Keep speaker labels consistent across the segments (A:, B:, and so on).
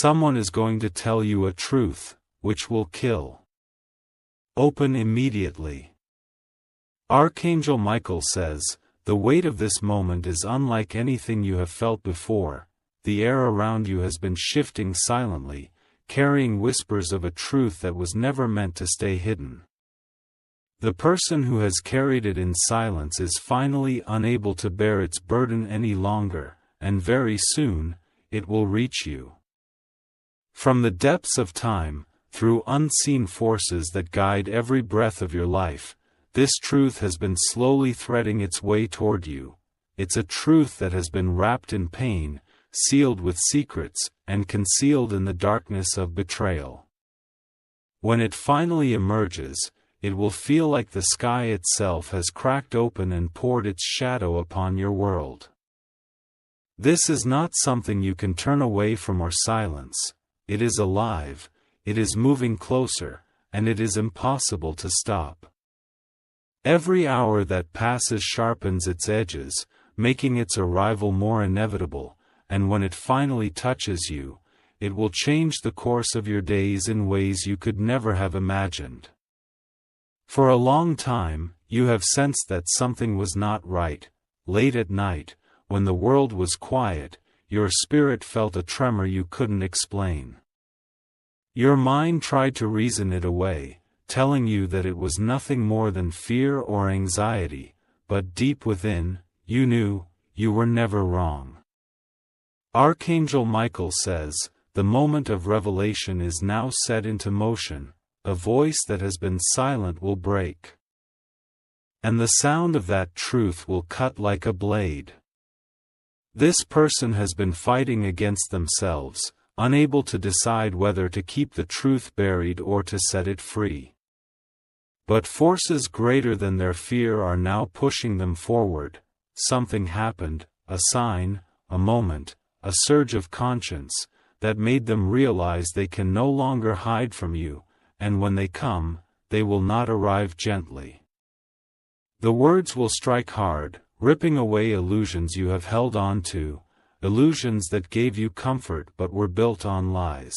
A: Someone is going to tell you a truth, which will kill. Open immediately. Archangel Michael says, the weight of this moment is unlike anything you have felt before. The air around you has been shifting silently, carrying whispers of a truth that was never meant to stay hidden. The person who has carried it in silence is finally unable to bear its burden any longer, and very soon, it will reach you. From the depths of time, through unseen forces that guide every breath of your life, this truth has been slowly threading its way toward you. It's a truth that has been wrapped in pain, sealed with secrets, and concealed in the darkness of betrayal. When it finally emerges, it will feel like the sky itself has cracked open and poured its shadow upon your world. This is not something you can turn away from or silence. It is alive, it is moving closer, and it is impossible to stop. Every hour that passes sharpens its edges, making its arrival more inevitable, and when it finally touches you, it will change the course of your days in ways you could never have imagined. For a long time, you have sensed that something was not right. Late at night, when the world was quiet, your spirit felt a tremor you couldn't explain. Your mind tried to reason it away, telling you that it was nothing more than fear or anxiety, but deep within, you knew, you were never wrong. Archangel Michael says, the moment of revelation is now set into motion. A voice that has been silent will break. And the sound of that truth will cut like a blade. This person has been fighting against themselves, unable to decide whether to keep the truth buried or to set it free. But forces greater than their fear are now pushing them forward. Something happened, a sign, a moment, a surge of conscience, that made them realize they can no longer hide from you. And when they come, they will not arrive gently. The words will strike hard, ripping away illusions you have held on to, illusions that gave you comfort but were built on lies.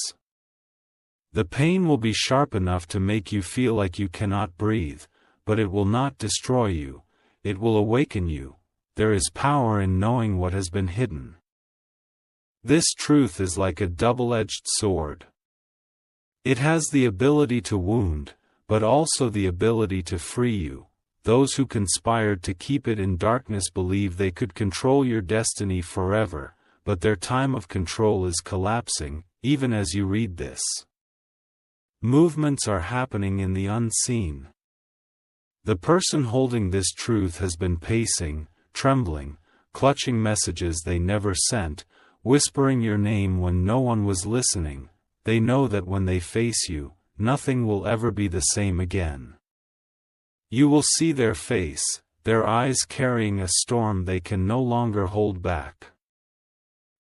A: The pain will be sharp enough to make you feel like you cannot breathe, but it will not destroy you, it will awaken you. There is power in knowing what has been hidden. This truth is like a double-edged sword. It has the ability to wound, but also the ability to free you. Those who conspired to keep it in darkness believe they could control your destiny forever, but their time of control is collapsing, even as you read this. Movements are happening in the unseen. The person holding this truth has been pacing, trembling, clutching messages they never sent, whispering your name when no one was listening. They know that when they face you, nothing will ever be the same again. You will see their face, their eyes carrying a storm they can no longer hold back.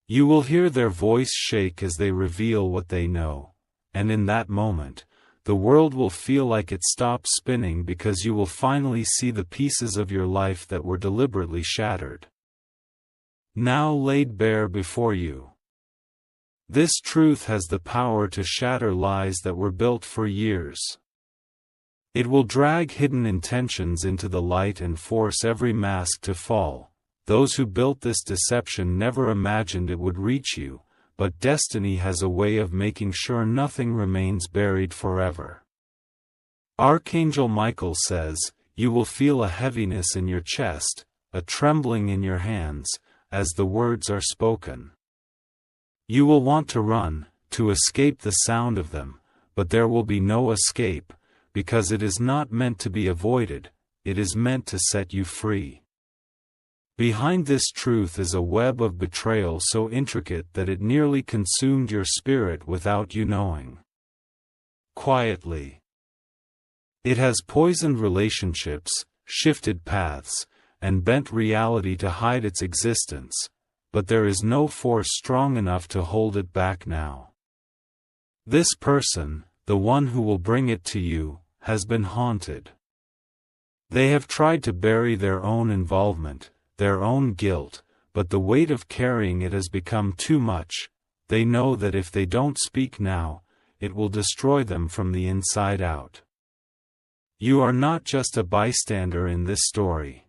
A: You will hear their voice shake as they reveal what they know, and in that moment, the world will feel like it stops spinning because you will finally see the pieces of your life that were deliberately shattered, now laid bare before you. This truth has the power to shatter lies that were built for years. It will drag hidden intentions into the light and force every mask to fall. Those who built this deception never imagined it would reach you, but destiny has a way of making sure nothing remains buried forever. Archangel Michael says, you will feel a heaviness in your chest, a trembling in your hands, as the words are spoken. You will want to run, to escape the sound of them, but there will be no escape, because it is not meant to be avoided, it is meant to set you free. Behind this truth is a web of betrayal so intricate that it nearly consumed your spirit without you knowing. Quietly. It has poisoned relationships, shifted paths, and bent reality to hide its existence. But there is no force strong enough to hold it back now. This person, the one who will bring it to you, has been haunted. They have tried to bury their own involvement, their own guilt, but the weight of carrying it has become too much. they know that if they don't speak now, it will destroy them from the inside out. You are not just a bystander in this story.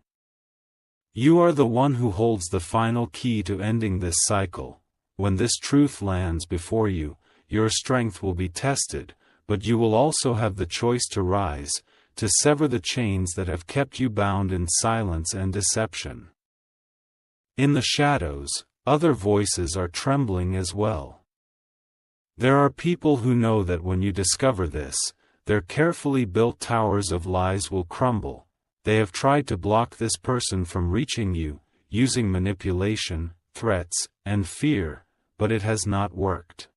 A: You are the one who holds the final key to ending this cycle. When this truth lands before you, your strength will be tested, but you will also have the choice to rise, to sever the chains that have kept you bound in silence and deception. In the shadows, other voices are trembling as well. There are people who know that when you discover this, their carefully built towers of lies will crumble. They have tried to block this person from reaching you, using manipulation, threats, and fear, but it has not worked.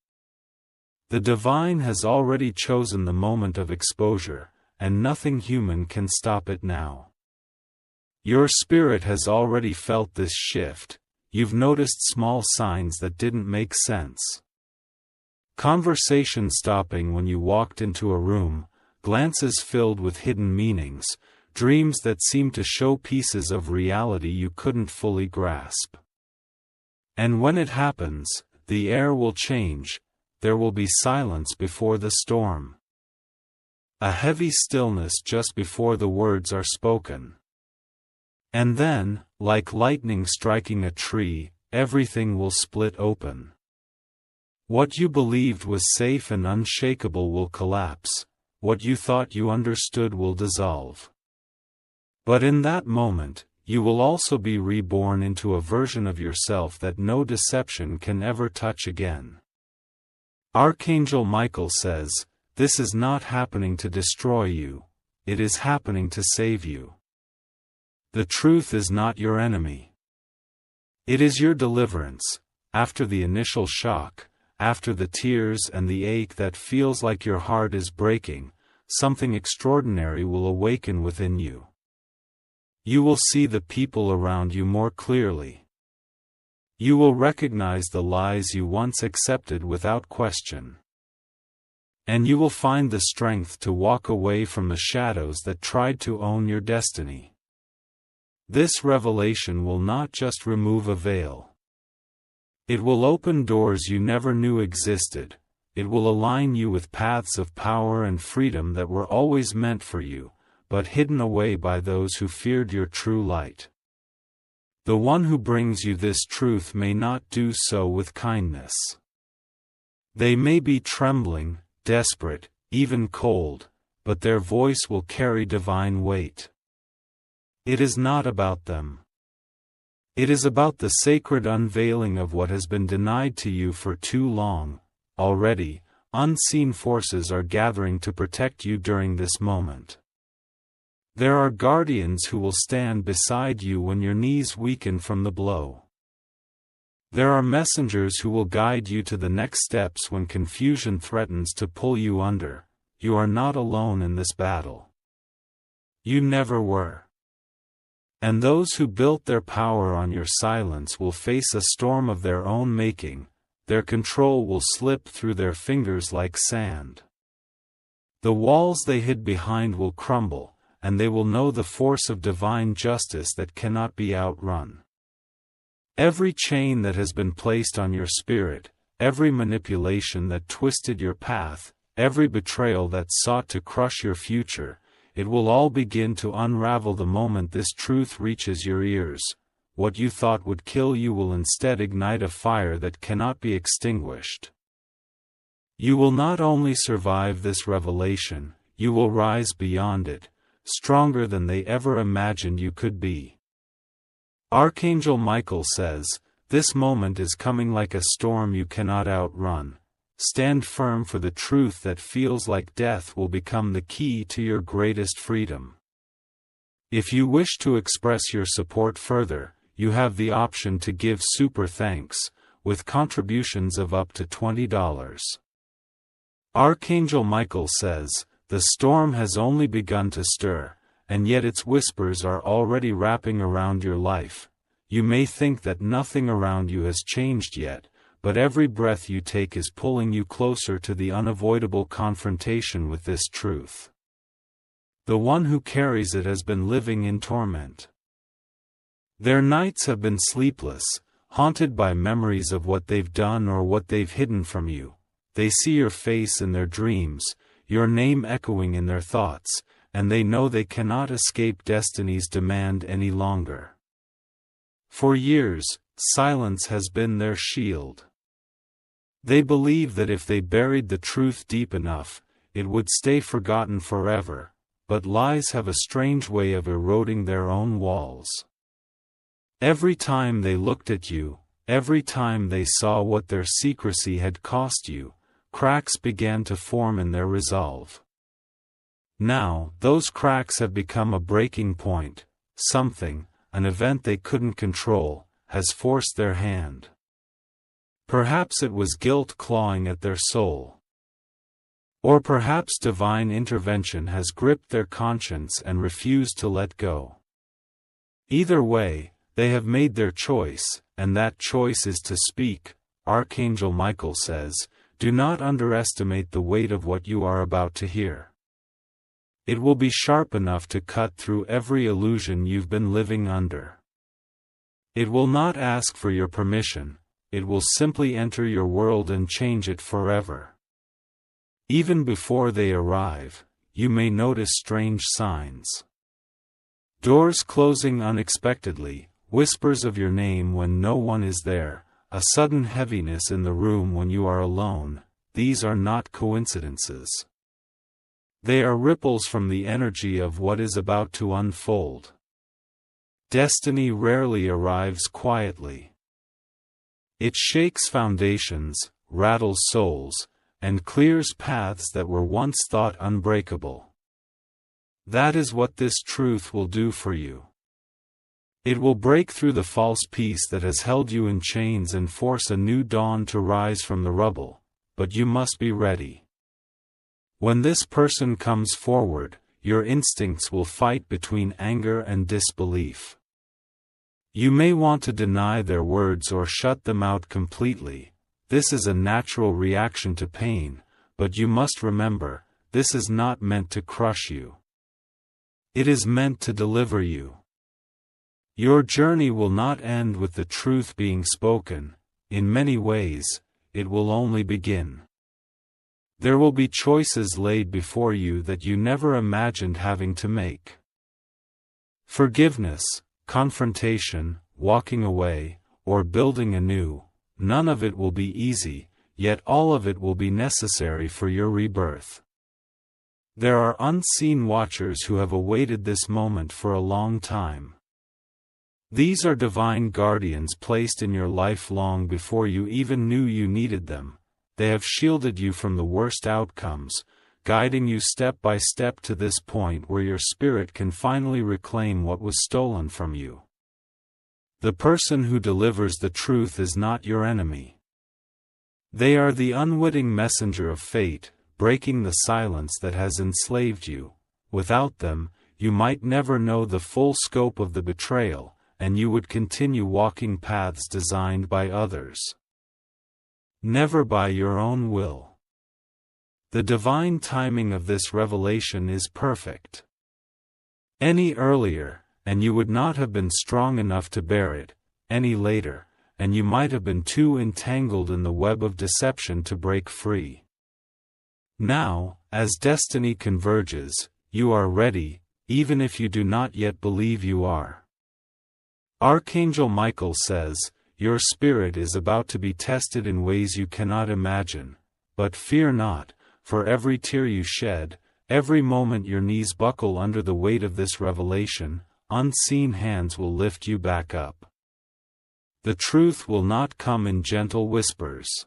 A: The divine has already chosen the moment of exposure, and nothing human can stop it now. Your spirit has already felt this shift. You've noticed small signs that didn't make sense. Conversation stopping when you walked into a room, glances filled with hidden meanings, dreams that seemed to show pieces of reality you couldn't fully grasp. And when it happens, the air will change. There will be silence before the storm. A heavy stillness just before the words are spoken. And then, like lightning striking a tree, everything will split open. What you believed was safe and unshakable will collapse. What you thought you understood will dissolve. But in that moment, you will also be reborn into a version of yourself that no deception can ever touch again. Archangel Michael says, "This is not happening to destroy you, it is happening to save you." The truth is not your enemy. It is your deliverance. After the initial shock, after the tears and the ache that feels like your heart is breaking, something extraordinary will awaken within you. You will see the people around you more clearly. You will recognize the lies you once accepted without question. And you will find the strength to walk away from the shadows that tried to own your destiny. This revelation will not just remove a veil. It will open doors you never knew existed. It will align you with paths of power and freedom that were always meant for you, but hidden away by those who feared your true light. The one who brings you this truth may not do so with kindness. They may be trembling, desperate, even cold, but their voice will carry divine weight. It is not about them. It is about the sacred unveiling of what has been denied to you for too long. Already, unseen forces are gathering to protect you during this moment. There are guardians who will stand beside you when your knees weaken from the blow. There are messengers who will guide you to the next steps when confusion threatens to pull you under. You are not alone in this battle. You never were. And those who built their power on your silence will face a storm of their own making. Their control will slip through their fingers like sand. The walls they hid behind will crumble, and they will know the force of divine justice that cannot be outrun. Every chain that has been placed on your spirit, every manipulation that twisted your path, every betrayal that sought to crush your future, it will all begin to unravel the moment this truth reaches your ears. What you thought would kill you will instead ignite a fire that cannot be extinguished. You will not only survive this revelation, you will rise beyond it, stronger than they ever imagined you could be. Archangel Michael says, "This moment is coming like a storm you cannot outrun. Stand firm, for the truth that feels like death will become the key to your greatest freedom." If you wish to express your support further, you have the option to give super thanks, with contributions of up to $20. Archangel Michael says, "The storm has only begun to stir, and yet its whispers are already wrapping around your life. You may think that nothing around you has changed yet, but every breath you take is pulling you closer to the unavoidable confrontation with this truth. The one who carries it has been living in torment. Their nights have been sleepless, haunted by memories of what they've done or what they've hidden from you. They see your face in their dreams, your name echoing in their thoughts, and they know they cannot escape destiny's demand any longer. For years, silence has been their shield. They believe that if they buried the truth deep enough, it would stay forgotten forever, but lies have a strange way of eroding their own walls. Every time they looked at you, every time they saw what their secrecy had cost you, cracks began to form in their resolve. Now, those cracks have become a breaking point. Something, an event they couldn't control, has forced their hand. Perhaps it was guilt clawing at their soul. Or perhaps divine intervention has gripped their conscience and refused to let go. Either way, they have made their choice, and that choice is to speak. Archangel Michael says, "Do not underestimate the weight of what you are about to hear. It will be sharp enough to cut through every illusion you've been living under. It will not ask for your permission, it will simply enter your world and change it forever." Even before they arrive, you may notice strange signs. Doors closing unexpectedly, whispers of your name when no one is there, a sudden heaviness in the room when you are alone. These are not coincidences. They are ripples from the energy of what is about to unfold. Destiny rarely arrives quietly. It shakes foundations, rattles souls, and clears paths that were once thought unbreakable. That is what this truth will do for you. It will break through the false peace that has held you in chains and force a new dawn to rise from the rubble, but you must be ready. When this person comes forward, your instincts will fight between anger and disbelief. You may want to deny their words or shut them out completely. This is a natural reaction to pain, but you must remember, this is not meant to crush you. It is meant to deliver you. Your journey will not end with the truth being spoken. In many ways, it will only begin. There will be choices laid before you that you never imagined having to make. Forgiveness, confrontation, walking away, or building anew, none of it will be easy, yet all of it will be necessary for your rebirth. There are unseen watchers who have awaited this moment for a long time. These are divine guardians placed in your life long before you even knew you needed them. They have shielded you from the worst outcomes, guiding you step by step to this point where your spirit can finally reclaim what was stolen from you. The person who delivers the truth is not your enemy. They are the unwitting messenger of fate, breaking the silence that has enslaved you. Without them, you might never know the full scope of the betrayal, and you would continue walking paths designed by others. Never by your own will. The divine timing of this revelation is perfect. Any earlier, and you would not have been strong enough to bear it; any later, and you might have been too entangled in the web of deception to break free. Now, as destiny converges, you are ready, even if you do not yet believe you are. Archangel Michael says, "Your spirit is about to be tested in ways you cannot imagine. But fear not, for every tear you shed, every moment your knees buckle under the weight of this revelation, unseen hands will lift you back up. The truth will not come in gentle whispers.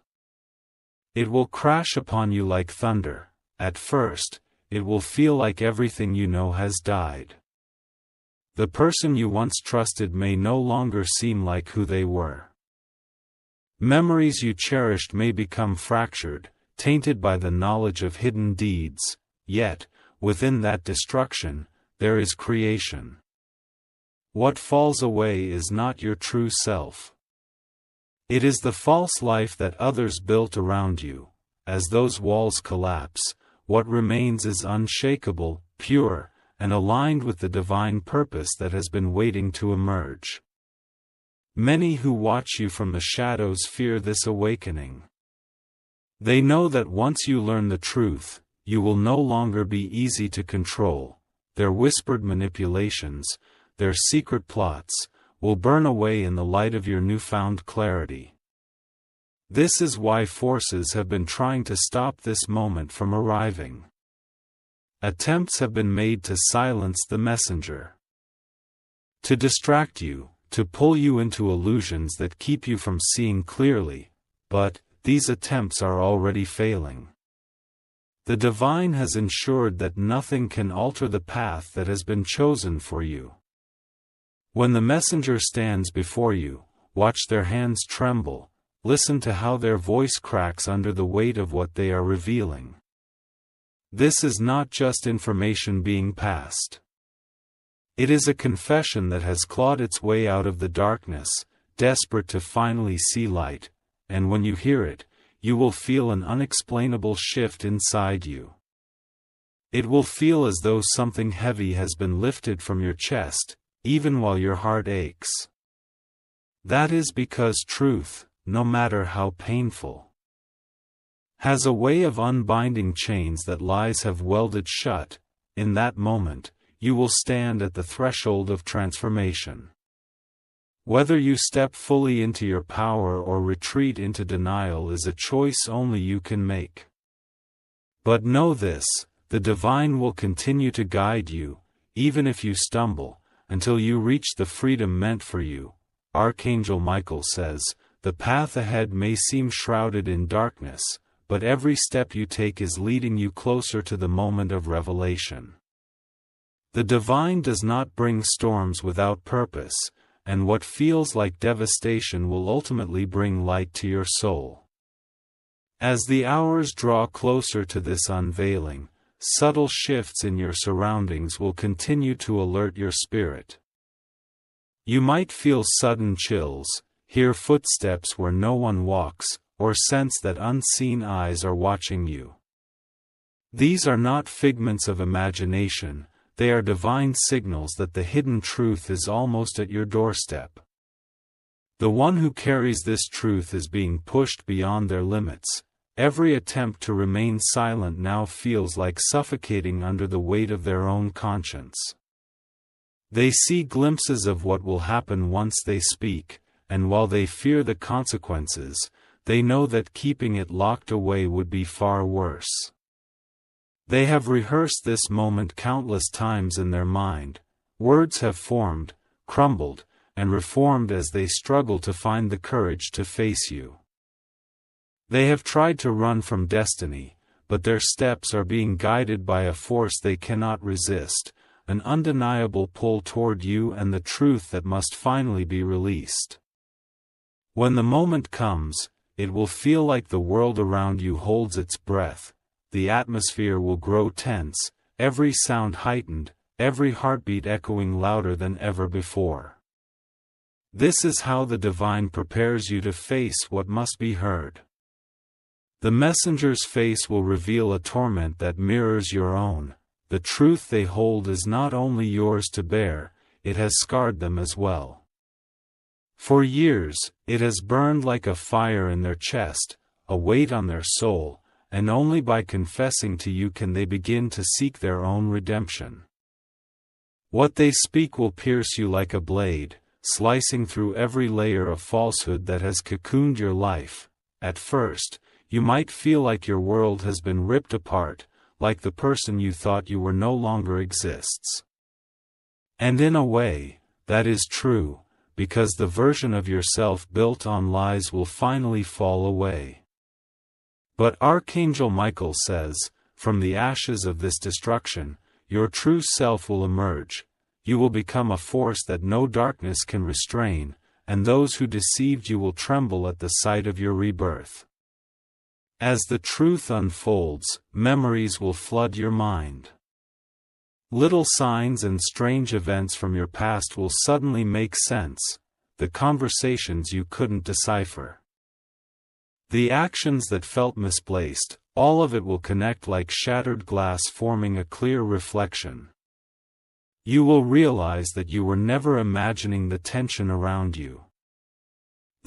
A: It will crash upon you like thunder. At first, it will feel like everything you know has died. The person you once trusted may no longer seem like who they were. Memories you cherished may become fractured, tainted by the knowledge of hidden deeds, yet, within that destruction, there is creation. What falls away is not your true self. It is the false life that others built around you. As those walls collapse, what remains is unshakable, pure, and aligned with the divine purpose that has been waiting to emerge. Many who watch you from the shadows fear this awakening. They know that once you learn the truth, you will no longer be easy to control. Their whispered manipulations, their secret plots, will burn away in the light of your newfound clarity. This is why forces have been trying to stop this moment from arriving. Attempts have been made to silence the messenger, to distract you, to pull you into illusions that keep you from seeing clearly, but these attempts are already failing. The divine has ensured that nothing can alter the path that has been chosen for you. When the messenger stands before you, watch their hands tremble, listen to how their voice cracks under the weight of what they are revealing. This is not just information being passed. It is a confession that has clawed its way out of the darkness, desperate to finally see light, and when you hear it, you will feel an unexplainable shift inside you. It will feel as though something heavy has been lifted from your chest, even while your heart aches. That is because truth, no matter how painful, has a way of unbinding chains that lies have welded shut. In that moment, you will stand at the threshold of transformation. Whether you step fully into your power or retreat into denial is a choice only you can make. But know this, the divine will continue to guide you, even if you stumble, until you reach the freedom meant for you. Archangel Michael says, the path ahead may seem shrouded in darkness, but every step you take is leading you closer to the moment of revelation. The divine does not bring storms without purpose, and what feels like devastation will ultimately bring light to your soul. As the hours draw closer to this unveiling, subtle shifts in your surroundings will continue to alert your spirit. You might feel sudden chills, hear footsteps where no one walks, or sense that unseen eyes are watching you. These are not figments of imagination. They are divine signals that the hidden truth is almost at your doorstep. The one who carries this truth is being pushed beyond their limits. Every attempt to remain silent now feels like suffocating under the weight of their own conscience. They see glimpses of what will happen once they speak, and while they fear the consequences, they know that keeping it locked away would be far worse. They have rehearsed this moment countless times in their mind. Words have formed, crumbled, and reformed as they struggle to find the courage to face you. They have tried to run from destiny, but their steps are being guided by a force they cannot resist, an undeniable pull toward you and the truth that must finally be released. When the moment comes, it will feel like the world around you holds its breath. The atmosphere will grow tense, every sound heightened, every heartbeat echoing louder than ever before. This is how the divine prepares you to face what must be heard. The messenger's face will reveal a torment that mirrors your own. The truth they hold is not only yours to bear, it has scarred them as well. For years, it has burned like a fire in their chest, a weight on their soul, and only by confessing to you can they begin to seek their own redemption. What they speak will pierce you like a blade, slicing through every layer of falsehood that has cocooned your life. At first, you might feel like your world has been ripped apart, like the person you thought you were no longer exists. And in a way, that is true, because the version of yourself built on lies will finally fall away. But Archangel Michael says, from the ashes of this destruction, your true self will emerge. You will become a force that no darkness can restrain, and those who deceived you will tremble at the sight of your rebirth. As the truth unfolds, memories will flood your mind. Little signs and strange events from your past will suddenly make sense, the conversations you couldn't decipher. The actions that felt misplaced, all of it will connect like shattered glass forming a clear reflection. You will realize that you were never imagining the tension around you.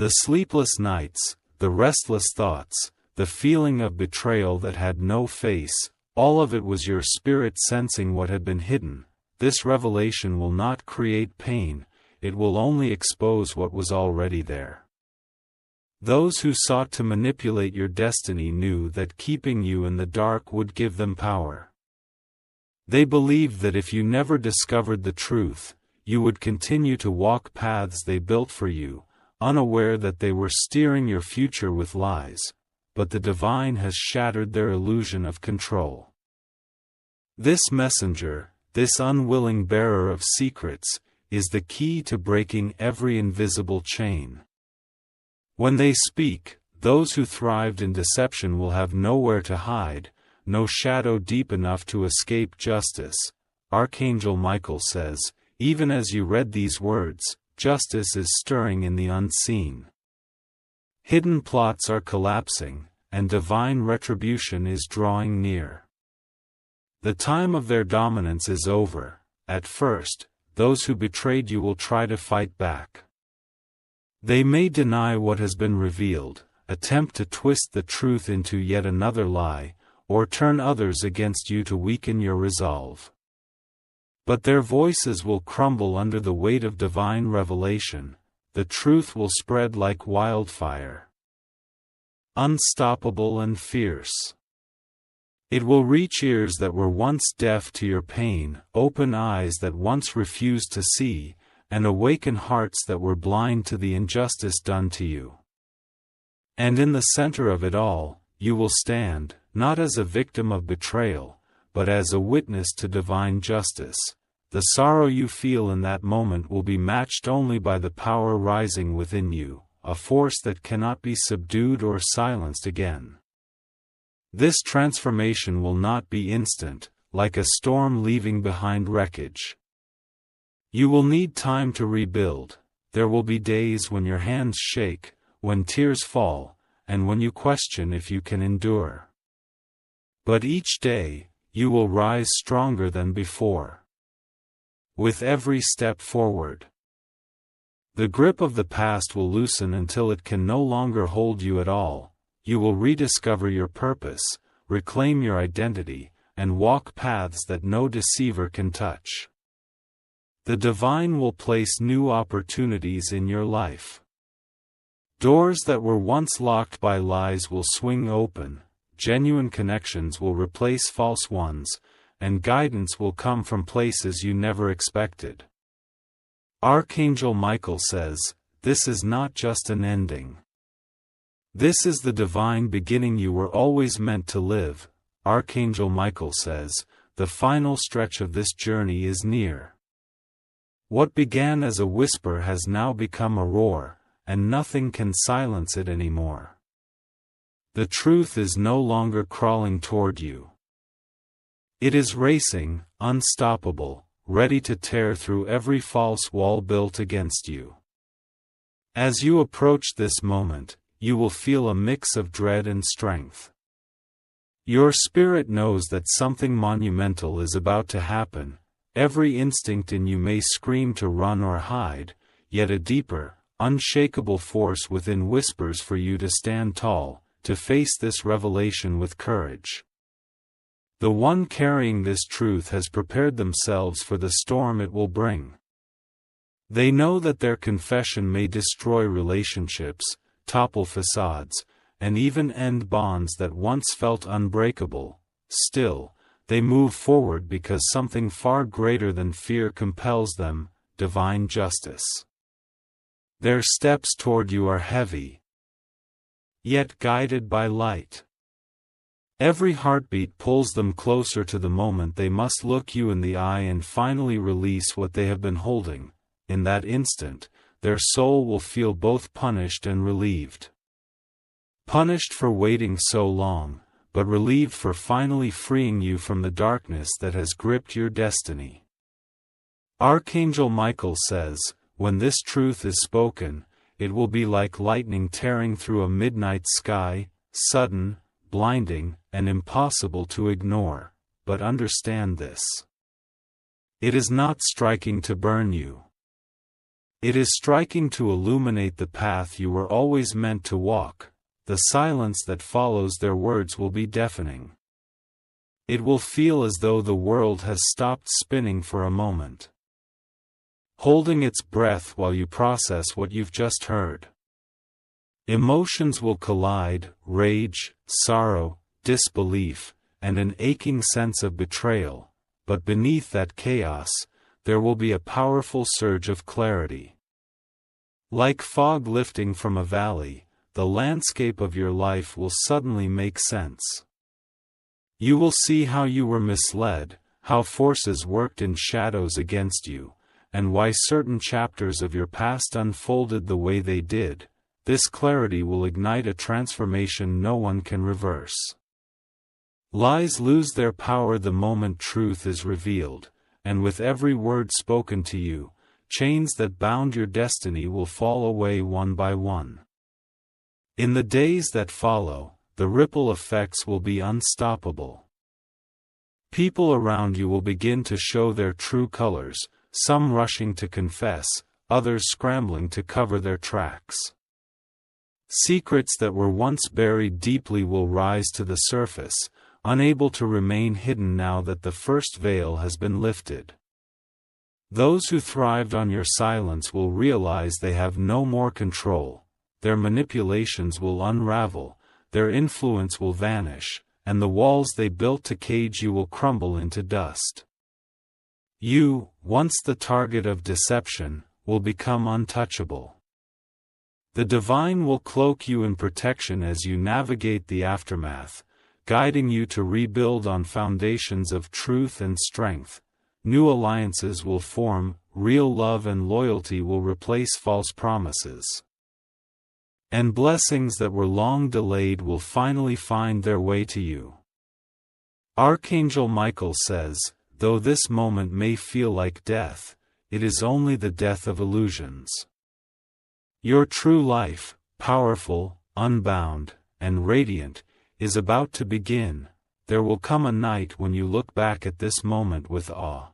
A: The sleepless nights, the restless thoughts, the feeling of betrayal that had no face, all of it was your spirit sensing what had been hidden. This revelation will not create pain, it will only expose what was already there. Those who sought to manipulate your destiny knew that keeping you in the dark would give them power. They believed that if you never discovered the truth, you would continue to walk paths they built for you, unaware that they were steering your future with lies, but the divine has shattered their illusion of control. This messenger, this unwilling bearer of secrets, is the key to breaking every invisible chain. When they speak, those who thrived in deception will have nowhere to hide, no shadow deep enough to escape justice. Archangel Michael says, even as you read these words, justice is stirring in the unseen. Hidden plots are collapsing, and divine retribution is drawing near. The time of their dominance is over. At first, those who betrayed you will try to fight back. They may deny what has been revealed, attempt to twist the truth into yet another lie, or turn others against you to weaken your resolve. But their voices will crumble under the weight of divine revelation. The truth will spread like wildfire. Unstoppable and fierce. It will reach ears that were once deaf to your pain, open eyes that once refused to see, and awaken hearts that were blind to the injustice done to you. And in the center of it all, you will stand, not as a victim of betrayal, but as a witness to divine justice. The sorrow you feel in that moment will be matched only by the power rising within you, a force that cannot be subdued or silenced again. This transformation will not be instant, like a storm leaving behind wreckage. You will need time to rebuild. There will be days when your hands shake, when tears fall, and when you question if you can endure. But each day, you will rise stronger than before. With every step forward, the grip of the past will loosen until it can no longer hold you at all. You will rediscover your purpose, reclaim your identity, and walk paths that no deceiver can touch. The divine will place new opportunities in your life. Doors that were once locked by lies will swing open, genuine connections will replace false ones, and guidance will come from places you never expected. Archangel Michael says, this is not just an ending. This is the divine beginning you were always meant to live. Archangel Michael says, the final stretch of this journey is near. What began as a whisper has now become a roar, and nothing can silence it anymore. The truth is no longer crawling toward you. It is racing, unstoppable, ready to tear through every false wall built against you. As you approach this moment, you will feel a mix of dread and strength. Your spirit knows that something monumental is about to happen. Every instinct in you may scream to run or hide, yet a deeper, unshakable force within whispers for you to stand tall, to face this revelation with courage. The one carrying this truth has prepared themselves for the storm it will bring. They know that their confession may destroy relationships, topple facades, and even end bonds that once felt unbreakable. Still, they move forward because something far greater than fear compels them, divine justice. Their steps toward you are heavy, yet guided by light. Every heartbeat pulls them closer to the moment they must look you in the eye and finally release what they have been holding. In that instant, their soul will feel both punished and relieved. Punished for waiting so long, but relieved for finally freeing you from the darkness that has gripped your destiny. Archangel Michael says, when this truth is spoken, it will be like lightning tearing through a midnight sky, sudden, blinding, and impossible to ignore. But understand this. It is not striking to burn you. It is striking to illuminate the path you were always meant to walk. The silence that follows their words will be deafening. It will feel as though the world has stopped spinning for a moment, holding its breath while you process what you've just heard. Emotions will collide: rage, sorrow, disbelief, and an aching sense of betrayal, but beneath that chaos, there will be a powerful surge of clarity. Like fog lifting from a valley, the landscape of your life will suddenly make sense. You will see how you were misled, how forces worked in shadows against you, and why certain chapters of your past unfolded the way they did. This clarity will ignite a transformation no one can reverse. Lies lose their power the moment truth is revealed, and with every word spoken to you, chains that bound your destiny will fall away one by one. In the days that follow, the ripple effects will be unstoppable. People around you will begin to show their true colors, some rushing to confess, others scrambling to cover their tracks. Secrets that were once buried deeply will rise to the surface, unable to remain hidden now that the first veil has been lifted. Those who thrived on your silence will realize they have no more control. Their manipulations will unravel, their influence will vanish, and the walls they built to cage you will crumble into dust. You, once the target of deception, will become untouchable. The divine will cloak you in protection as you navigate the aftermath, guiding you to rebuild on foundations of truth and strength. New alliances will form, real love and loyalty will replace false promises. And blessings that were long delayed will finally find their way to you. Archangel Michael says, though this moment may feel like death, it is only the death of illusions. Your true life, powerful, unbound, and radiant, is about to begin. There will come a night when you look back at this moment with awe.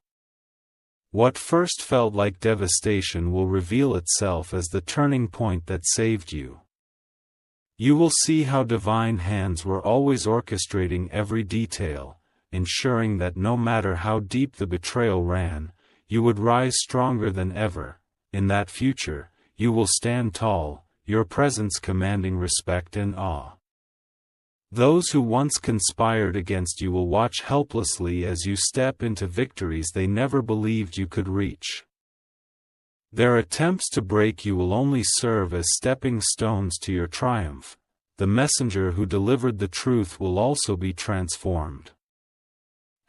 A: What first felt like devastation will reveal itself as the turning point that saved you. You will see how divine hands were always orchestrating every detail, ensuring that no matter how deep the betrayal ran, you would rise stronger than ever. In that future, you will stand tall, your presence commanding respect and awe. Those who once conspired against you will watch helplessly as you step into victories they never believed you could reach. Their attempts to break you will only serve as stepping stones to your triumph. The messenger who delivered the truth will also be transformed.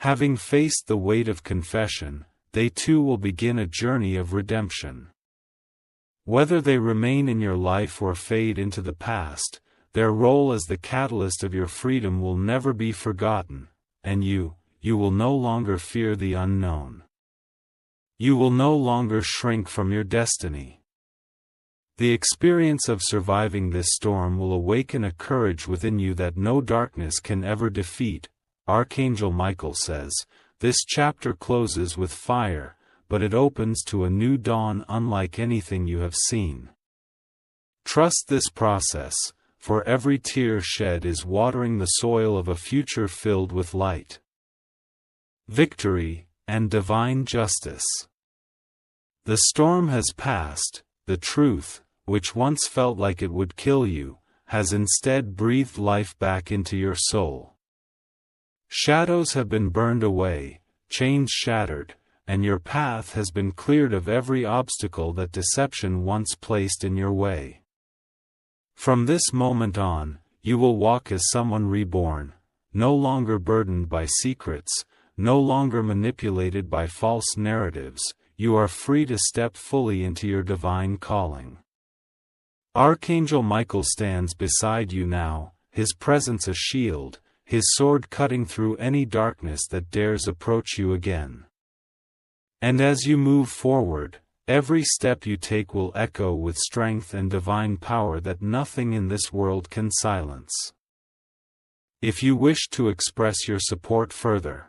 A: Having faced the weight of confession, they too will begin a journey of redemption. Whether they remain in your life or fade into the past, their role as the catalyst of your freedom will never be forgotten, and you will no longer fear the unknown. You will no longer shrink from your destiny. The experience of surviving this storm will awaken a courage within you that no darkness can ever defeat. Archangel Michael says, this chapter closes with fire, but it opens to a new dawn unlike anything you have seen. Trust this process, for every tear shed is watering the soil of a future filled with light, victory, and divine justice. The storm has passed. The truth, which once felt like it would kill you, has instead breathed life back into your soul. Shadows have been burned away, chains shattered, and your path has been cleared of every obstacle that deception once placed in your way. From this moment on, you will walk as someone reborn, no longer burdened by secrets, no longer manipulated by false narratives. You are free to step fully into your divine calling. Archangel Michael stands beside you now, his presence a shield, his sword cutting through any darkness that dares approach you again. And as you move forward, every step you take will echo with strength and divine power that nothing in this world can silence. If you wish to express your support further,